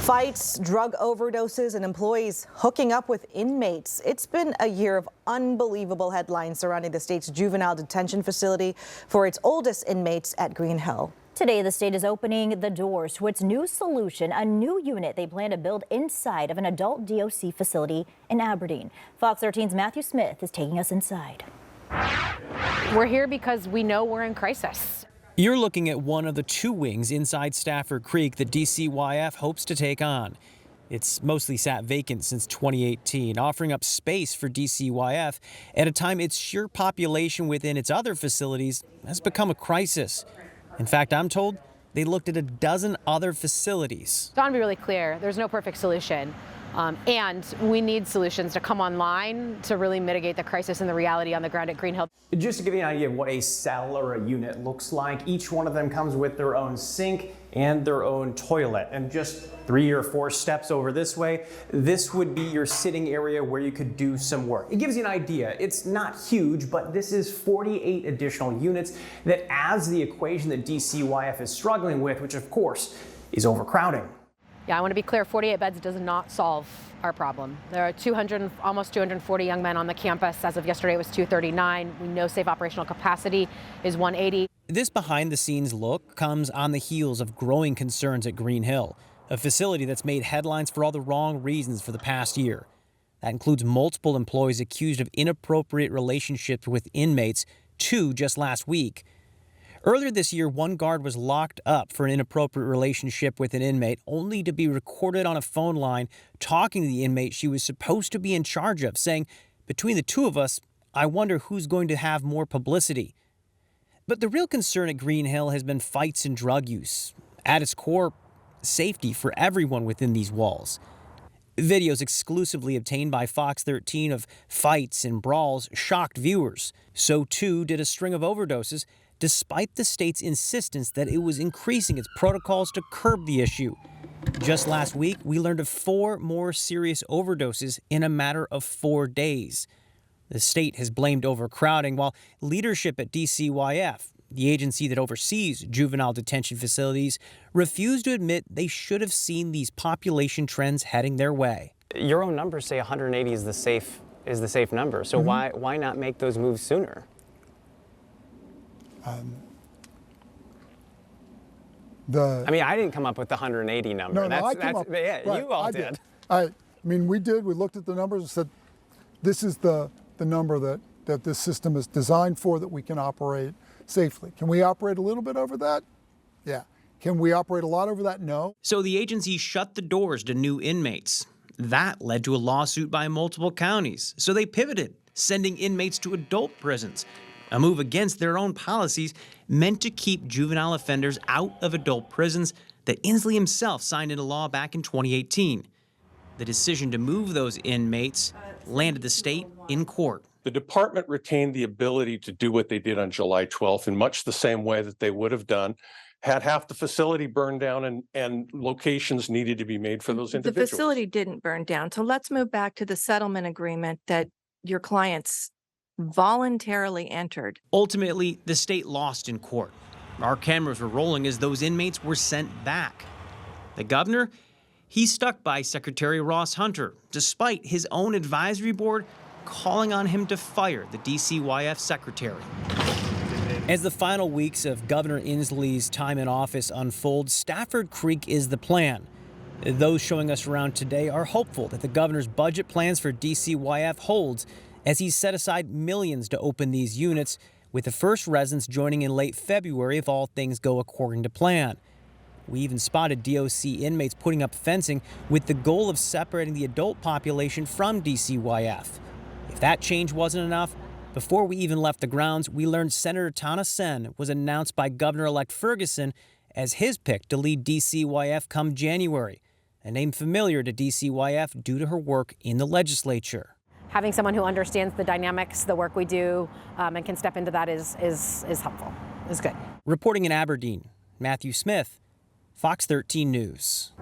Fights, drug overdoses, and employees hooking up with inmates. It's been a year of unbelievable headlines surrounding the state's juvenile detention facility for its oldest inmates at Greenhill. Today, the state is opening the doors to its new solution, a new unit they plan to build inside of an adult DOC facility in Aberdeen. Fox 13's Matthew Smith is taking us inside. We're here because we know we're in crisis. You're looking at one of the two wings inside Stafford Creek that DCYF hopes to take on. It's mostly sat vacant since 2018, offering up space for DCYF at a time its sheer population within its other facilities has become a crisis. In fact, I'm told they looked at a dozen other facilities. I want to be really clear, there's no perfect solution. And we need solutions to come online to really mitigate the crisis and the reality on the ground at Greenhill. Just to give you an idea of what a cell or a unit looks like, each one of them comes with their own sink and their own toilet. And just 3 or 4 steps over this way, this would be your sitting area where you could do some work. It gives you an idea. It's not huge, but this is 48 additional units that adds the equation that DCYF is struggling with, which of course is overcrowding. Yeah, I want to be clear, 48 beds does not solve our problem. There are almost 240 young men on the campus. As of yesterday, it was 239. We know safe operational capacity is 180. This behind-the-scenes look comes on the heels of growing concerns at Greenhill, a facility that's made headlines for all the wrong reasons for the past year. That includes multiple employees accused of inappropriate relationships with inmates, 2 just last week. Earlier this year, one guard was locked up for an inappropriate relationship with an inmate, only to be recorded on a phone line talking to the inmate she was supposed to be in charge of, saying, "Between the two of us, I wonder who's going to have more publicity." But the real concern at Greenhill has been fights and drug use. At its core, safety for everyone within these walls. Videos exclusively obtained by Fox 13 of fights and brawls shocked viewers. So too did a string of overdoses, despite the state's insistence that it was increasing its protocols to curb the issue. Just last week, we learned of 4 more serious overdoses in a matter of 4 days. The state has blamed overcrowding, while leadership at DCYF, the agency that oversees juvenile detention facilities, refused to admit they should have seen these population trends heading their way. Your own numbers say 180 is the safe number, so why not make those moves sooner? I mean, I didn't come up with the 180 number. No, I came up. Yeah, right, you all I did. I mean, we did. We looked at the numbers and said, this is the number that this system is designed for, that we can operate safely. Can we operate a little bit over that? Yeah. Can we operate a lot over that? No. So the agency shut the doors to new inmates. That led to a lawsuit by multiple counties. So they pivoted, sending inmates to adult prisons. A move against their own policies meant to keep juvenile offenders out of adult prisons that Inslee himself signed into law back in 2018. The decision to move those inmates landed the state in court. The department retained the ability to do what they did on July 12th in much the same way that they would have done had half the facility burned down and locations needed to be made for those individuals. The facility didn't burn down. So let's move back to the settlement agreement that your clients voluntarily entered. Ultimately, the state lost in court. Our cameras were rolling as those inmates were sent back. The governor, he stuck by Secretary Ross Hunter, despite his own advisory board calling on him to fire the DCYF secretary. As the final weeks of Governor Inslee's time in office unfold, Stafford Creek is the plan. Those showing us around today are hopeful that the governor's budget plans for DCYF holds, as he's set aside millions to open these units, with the first residents joining in late February if all things go according to plan. We even spotted DOC inmates putting up fencing with the goal of separating the adult population from DCYF. If that change wasn't enough, before we even left the grounds, we learned Senator Tana Senn was announced by Governor-elect Ferguson as his pick to lead DCYF come January, a name familiar to DCYF due to her work in the legislature. Having someone who understands the dynamics, the work we do, and can step into that is helpful, is good. Reporting in Aberdeen, Matthew Smith, Fox 13 News.